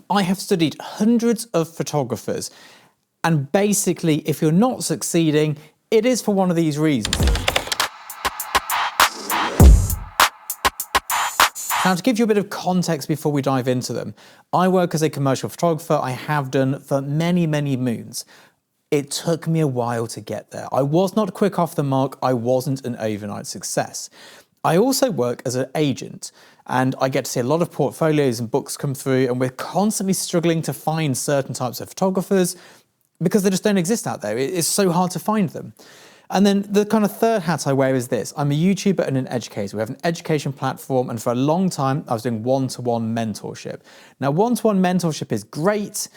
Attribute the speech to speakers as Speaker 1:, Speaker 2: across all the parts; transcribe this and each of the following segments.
Speaker 1: I have studied hundreds of photographers, and basically, if you're not succeeding, it is for one of these reasons. Now, to give you a bit of context before we dive into them, I work as a commercial photographer. I have done for many, many moons. It took me a while to get there. I was not quick off the mark. I wasn't an overnight success. I also work as an agent, and I get to see a lot of portfolios and books come through, and we're constantly struggling to find certain types of photographers because they just don't exist out there. It's so hard to find them. And then the kind of third hat I wear is this. I'm a YouTuber and an educator. We have an education platform, and for a long time, I was doing one-to-one mentorship. Now, one-to-one mentorship is great,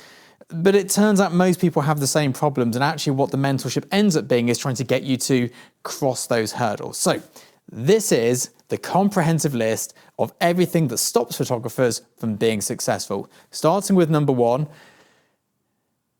Speaker 1: but it turns out most people have the same problems, and actually what the mentorship ends up being is trying to get you to cross those hurdles. So this is the comprehensive list of everything that stops photographers from being successful. Starting with number one,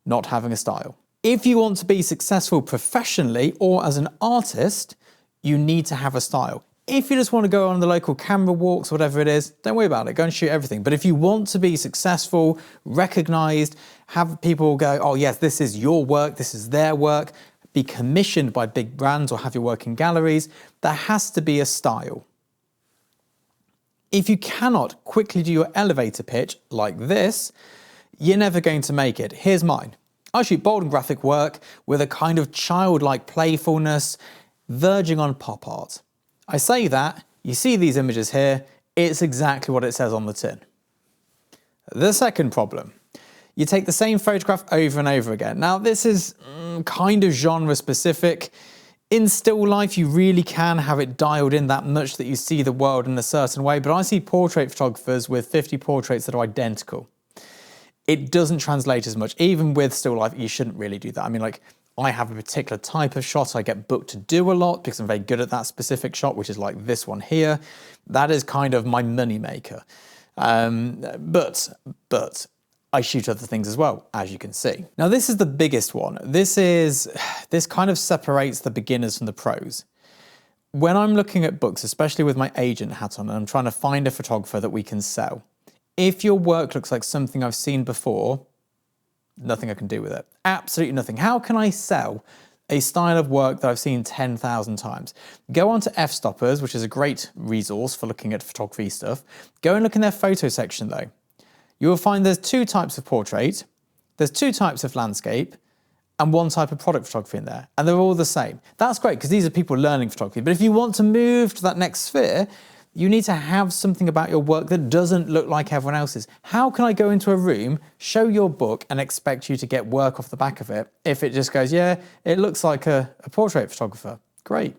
Speaker 1: not having a style. If you want to be successful professionally or as an artist, you need to have a style. If you just want to go on the local camera walks, whatever it is, don't worry about it, go and shoot everything. But if you want to be successful, recognized, have people go, oh yes, this is your work, this is their work, be commissioned by big brands or have your work in galleries, there has to be a style. If you cannot quickly do your elevator pitch like this, you're never going to make it. Here's mine. I shoot bold and graphic work with a kind of childlike playfulness, verging on pop art. I say that, you see these images here, it's exactly what it says on the tin. The second problem, you take the same photograph over and over again. Now this is kind of genre specific. In still life, you really can have it dialed in that much that you see the world in a certain way, but I see portrait photographers with 50 portraits that are identical. It doesn't translate as much. Even with still life, you shouldn't really do that. I mean, like, I have a particular type of shot I get booked to do a lot because I'm very good at that specific shot, which is like this one here. That is kind of my money maker. But I shoot other things as well, as you can see. Now, this is the biggest one. This kind of separates the beginners from the pros. When I'm looking at books, especially with my agent hat on, and I'm trying to find a photographer that we can sell, if your work looks like something I've seen before, nothing I can do with it. Absolutely nothing. How can I sell a style of work that I've seen 10,000 times? Go on to F-Stoppers, which is a great resource for looking at photography stuff. Go and look in their photo section though. You will find there's two types of portrait, there's two types of landscape, and one type of product photography in there, and they're all the same. That's great because these are people learning photography, but if you want to move to that next sphere, you need to have something about your work that doesn't look like everyone else's. How can I go into a room, show your book, and expect you to get work off the back of it if it just goes, yeah, it looks like a portrait photographer? Great.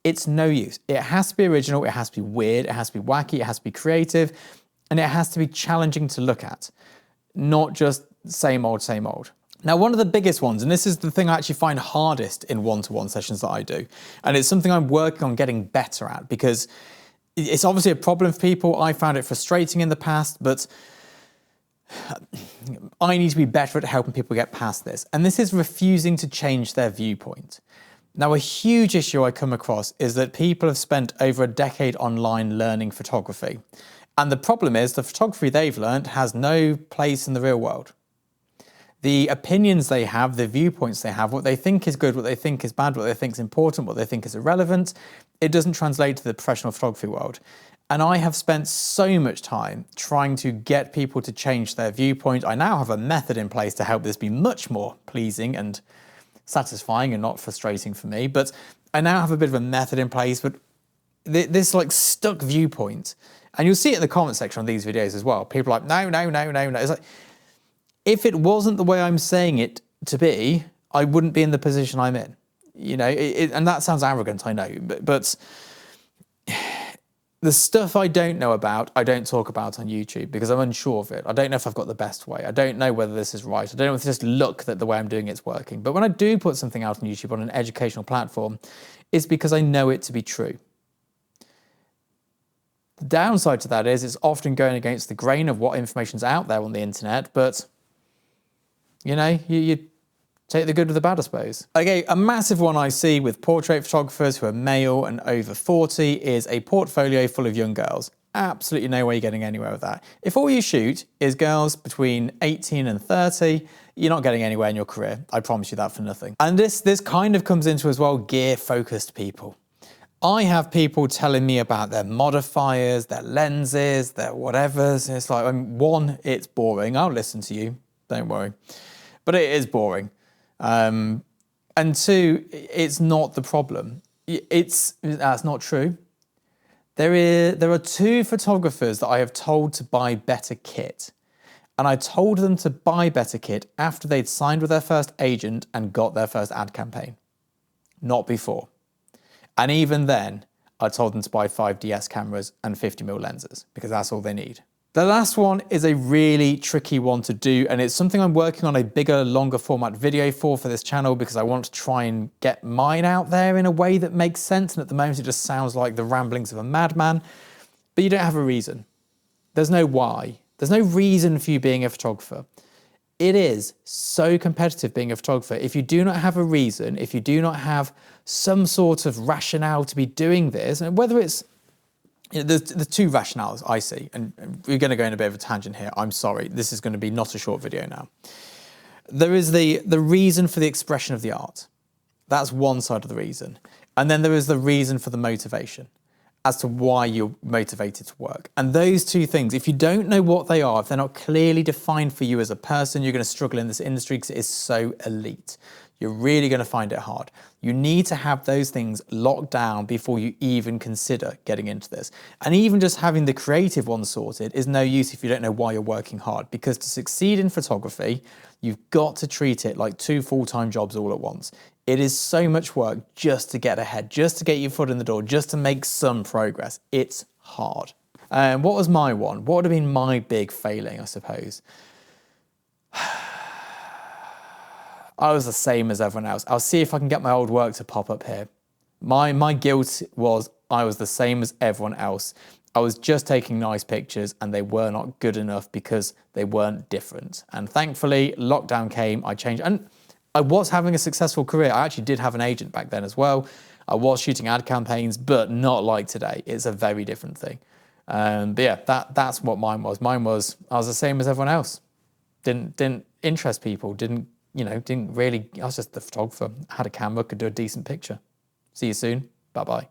Speaker 1: It's no use. It has to be original, it has to be weird, it has to be wacky, it has to be creative, and it has to be challenging to look at, not just same old, same old. Now, one of the biggest ones, and this is the thing I actually find hardest in one-to-one sessions that I do, and it's something I'm working on getting better at because it's obviously a problem for people. I found it frustrating in the past, but I need to be better at helping people get past this. And this is refusing to change their viewpoint. Now, a huge issue I come across is that people have spent over a decade online learning photography. And the problem is the photography they've learned has no place in the real world. The opinions they have, the viewpoints they have, what they think is good, what they think is bad, what they think is important, what they think is irrelevant, it doesn't translate to the professional photography world. And I have spent so much time trying to get people to change their viewpoint. I now have a method in place to help this be much more pleasing and satisfying and not frustrating for me. But I now have a bit of a method in place, but this like stuck viewpoint, and you'll see it in the comment section on these videos as well. People are like, no, no, no, no, no. It's like, if it wasn't the way I'm saying it to be, I wouldn't be in the position I'm in. You know, and that sounds arrogant, I know, but the stuff I don't know about, I don't talk about on YouTube because I'm unsure of it. I don't know if I've got the best way. I don't know whether this is right. I don't know if it's just luck that the way I'm doing it's working. But when I do put something out on YouTube on an educational platform, it's because I know it to be true. The downside to that is it's often going against the grain of what information's out there on the internet, but you know, you take the good with the bad, I suppose. Okay, a massive one I see with portrait photographers who are male and over 40 is a portfolio full of young girls. absolutely no way you're getting anywhere with that. If all you shoot is girls between 18 and 30, you're not getting anywhere in your career. I promise you that for nothing. And this kind of comes into as well gear-focused people. I have people telling me about their modifiers, their lenses, their whatevers. And it's like, one, it's boring. I'll listen to you, don't worry. But it is boring. And two, it's not the problem. That's not true. There are two photographers that I have told to buy better kit. And I told them to buy better kit after they'd signed with their first agent and got their first ad campaign. Not before. And even then, I told them to buy 5DS cameras and 50mm lenses because that's all they need. The last one is a really tricky one to do, and it's something I'm working on a bigger, longer format video for this channel because I want to try and get mine out there in a way that makes sense. And at the moment, it just sounds like the ramblings of a madman, but you don't have a reason. There's no why. There's no reason for you being a photographer. It is so competitive being a photographer. If you do not have a reason, if you do not have some sort of rationale to be doing this, and whether it's, there's two rationales I see, and we're going to go in a bit of a tangent here. I'm sorry, this is going to be not a short video now. There is the reason for the expression of the art. That's one side of the reason. And then there is the reason for the motivation as to why you're motivated to work. And those two things, if you don't know what they are, if they're not clearly defined for you as a person, you're going to struggle in this industry because it is so elite. You're really going to find it hard. You need to have those things locked down before you even consider getting into this. And even just having the creative one sorted is no use if you don't know why you're working hard, because to succeed in photography, you've got to treat it like 2 full-time jobs all at once. It is so much work just to get ahead, just to get your foot in the door, just to make some progress. It's hard. What was my one? What would have been my big failing, I suppose? I was the same as everyone else. I'll see if I can get my old work to pop up here. My guilt was I was the same as everyone else. I was just taking nice pictures and they were not good enough because they weren't different. And thankfully, lockdown came, I changed. And I was having a successful career. I actually did have an agent back then as well. I was shooting ad campaigns, but not like today. It's a very different thing. But yeah, that's what mine was. Mine was, I was the same as everyone else. Didn't interest people, didn't really, I was just the photographer. I had a camera, could do a decent picture. See you soon. Bye-bye.